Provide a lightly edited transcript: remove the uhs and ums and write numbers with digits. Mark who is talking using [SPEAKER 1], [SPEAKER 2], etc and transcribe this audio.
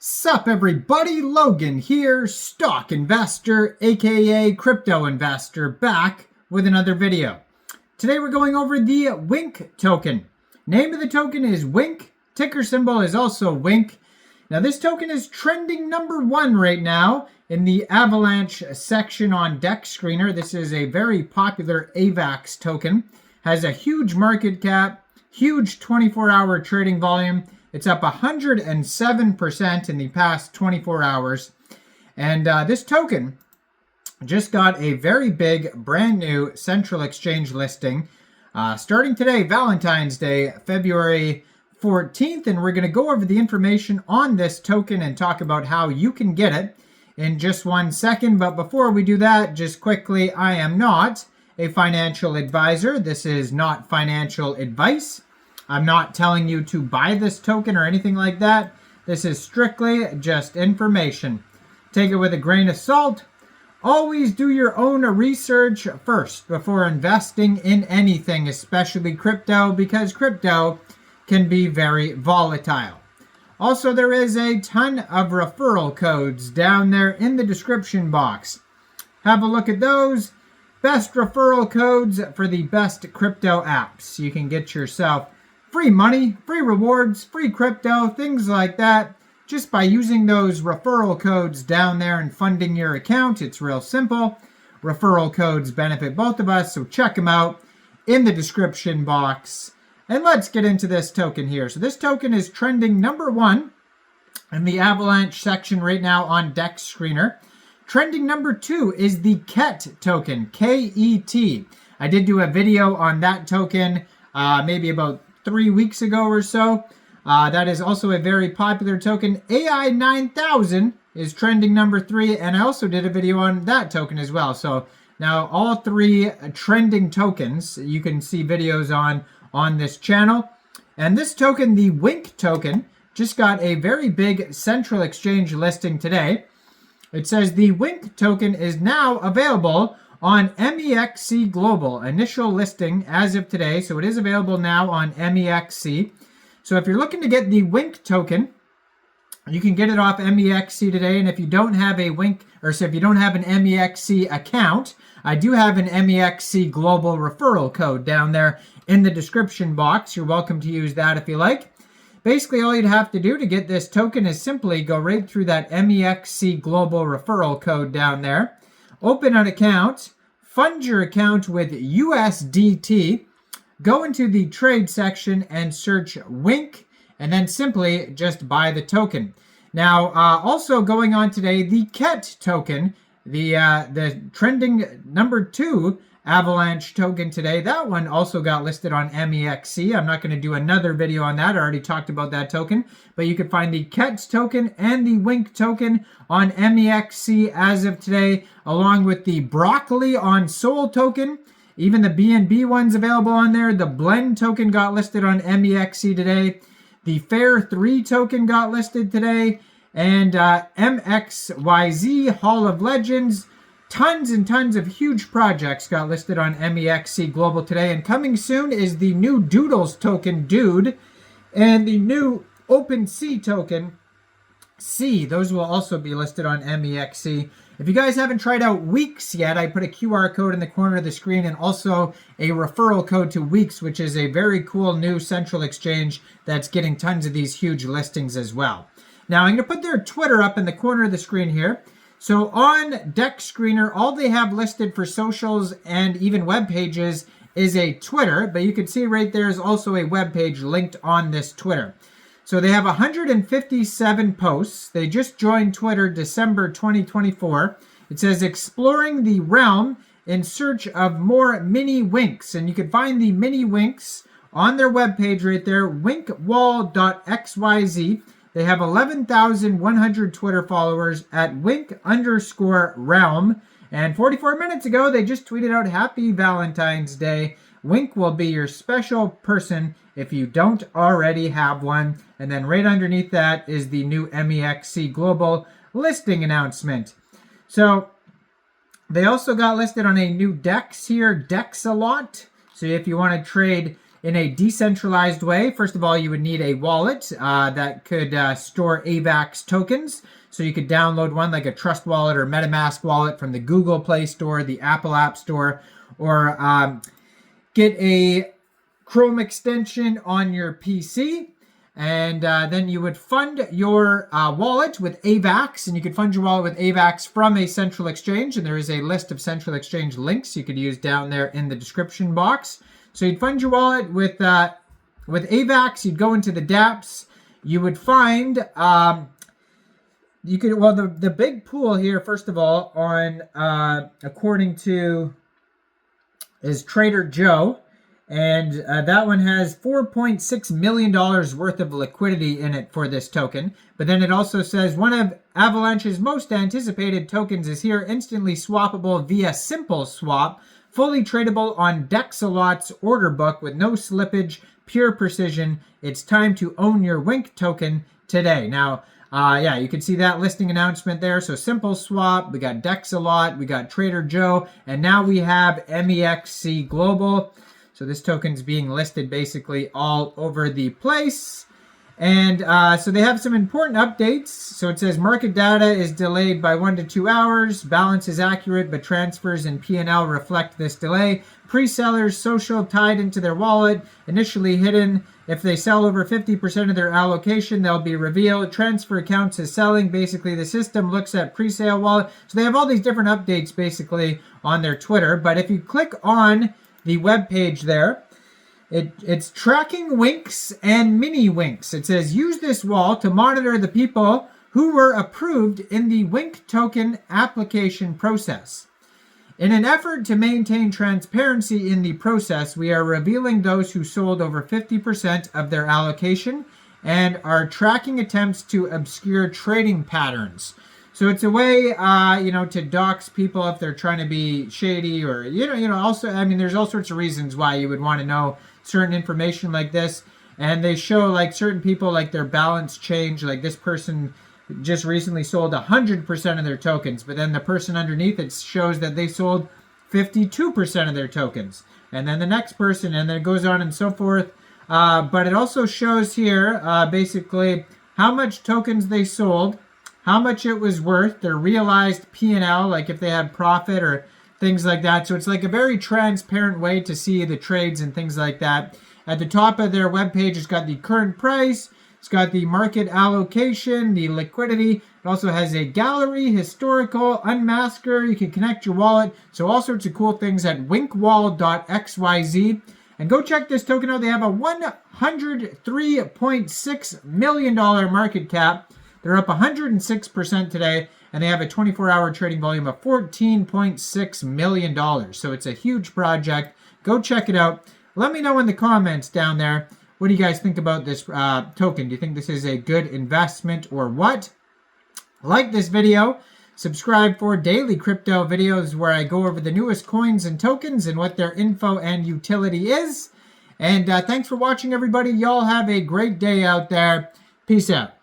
[SPEAKER 1] Sup everybody, Logan here, stock investor, aka crypto investor, back with another video. Today we're going over the Wink token. Name of the token is Wink, ticker symbol is also Wink. Now this token is trending #1 right now in the Avalanche section on Dex Screener. This is a very popular Avax token, has a huge market cap, huge 24-hour trading volume. It's up 107% in the past 24 hours. And this token just got a very big, brand new central exchange listing starting today, Valentine's Day, February 14th. And we're going to go over the information on this token and talk about how you can get it in just 1 second. But before we do that, just quickly, I am not a financial advisor. This is not financial advice. I'm not telling you to buy this token or anything like that. This is strictly just information. Take it with a grain of salt. Always do your own research first before investing in anything, especially crypto, because crypto can be very volatile. Also, there is a ton of referral codes down there in the description box. Have a look at those. Best referral codes for the best crypto apps. You can get yourself free money, free rewards, free crypto, things like that, just by using those referral codes down there and funding your account. It's real simple. Referral codes benefit both of us, so check them out in the description box. And let's get into this token here. So this token is trending #1 in the Avalanche section right now on Dex Screener. Trending #2 is the KET token, K-E-T. I did do a video on that token maybe about 3 weeks ago or so. That is also a very popular token. AI 9000 is trending #3, and I also did a video on that token as well. So now all 3 trending tokens you can see videos on this channel. And this token, the Wink token, just got a very big central exchange listing today. It says the Wink token is now available on Mexc Global, initial listing as of today. So it is available now on Mexc. So if you're looking to get the Wink token, you can get it off Mexc today. And if you don't have a Wink, or so if you don't have an Mexc account, I do have an Mexc Global referral code down there in the description box. You're welcome to use that if you like. Basically, all you'd have to do to get this token is simply go right through that Mexc Global referral code down there. Open an account, fund your account with USDT, go into the trade section and search Wink, and then simply just buy the token. Now, also going on today, the KET token, the trending #2 Avalanche token today, that one also got listed on Mexc. I'm not going to do another video on that. I already talked about that token. But you can find the KET token and the Wink token on Mexc as of today, along with the Broccoli on Sol token. Even the BNB one's available on there. The Blend token got listed on Mexc today. The Fair3 token got listed today. And MXYZ, Hall of Legends. Tons and tons of huge projects got listed on Mexc Global today. And coming soon is the new Doodles token, Dude, and the new OpenSea token, C. Those will also be listed on Mexc. If you guys haven't tried out Weeks yet, I put a QR code in the corner of the screen and also a referral code to Weeks, which is a very cool new central exchange that's getting tons of these huge listings as well. Now, I'm going to put their Twitter up in the corner of the screen here. So on Dex Screener, all they have listed for socials and even web pages is a Twitter, but you can see right there is also a web page linked on this Twitter. So they have 157 posts. They just joined Twitter December 2024. It says exploring the realm in search of more Miniwinks, and you can find the Miniwinks on their web page right there, winkwall.xyz. They have 11,100 Twitter followers at wink_realm. And 44 minutes ago, they just tweeted out Happy Valentine's Day. Wink will be your special person if you don't already have one. And then right underneath that is the new Mexc Global listing announcement. So they also got listed on a new DEX here, Dex a lot. So if you want to trade in a decentralized way. First of all, you would need a wallet that could store Avax tokens. So you could download one like a Trust Wallet or MetaMask wallet from the Google Play Store, the Apple App Store, or get a Chrome extension on your PC. And then you would fund your wallet with Avax, and you could fund your wallet with Avax from a central exchange. And there is a list of central exchange links you could use down there in the description box. So you'd fund your wallet with Avax. You'd go into the dApps. You would find the big pool here. First of all, on according to is Trader Joe. And that one has $4.6 million worth of liquidity in it for this token. But then it also says one of Avalanche's most anticipated tokens is here, instantly swappable via Simple Swap, fully tradable on Dexalot's order book with no slippage, pure precision. It's time to own your Wink token today. Now, yeah, you can see that listing announcement there. So Simple Swap, we got Dexalot, we got Trader Joe, and now we have Mexc Global. So this token's being listed basically all over the place. And so they have some important updates. So it says market data is delayed by 1 to 2 hours. Balance is accurate, but transfers and P&L reflect this delay. Pre-sellers social tied into their wallet, initially hidden. If they sell over 50% of their allocation, they'll be revealed. Transfer accounts as selling. Basically, the system looks at pre-sale wallet. So they have all these different updates basically on their Twitter. But if you click on the web page there, it's tracking winks and mini winks. It says use this wall to monitor the people who were approved in the Wink token application process. In an effort to maintain transparency in the process, we are revealing those who sold over 50% of their allocation and are tracking attempts to obscure trading patterns. So it's a way, to dox people if they're trying to be shady, or also, I mean, there's all sorts of reasons why you would want to know certain information like this. And they show like certain people, like their balance change. Like this person just recently sold 100% of their tokens, but then the person underneath it shows that they sold 52% of their tokens, and then the next person, and then it goes on and so forth. But it also shows here basically how much tokens they sold, how much it was worth, their realized P&L, like if they had profit or things like that. So it's like a very transparent way to see the trades and things like that. At the top of their webpage, it's got the current price, it's got the market allocation, the liquidity. It also has a gallery, historical, unmasker. You can connect your wallet. So all sorts of cool things at winkwall.xyz. And go check this token out. They have a $103.6 million market cap. They're up 106% today, and they have a 24-hour trading volume of $14.6 million. So it's a huge project. Go check it out. Let me know in the comments down there, what do you guys think about this token? Do you think this is a good investment or what? Like this video. Subscribe for daily crypto videos where I go over the newest coins and tokens and what their info and utility is. And thanks for watching, everybody. Y'all have a great day out there. Peace out.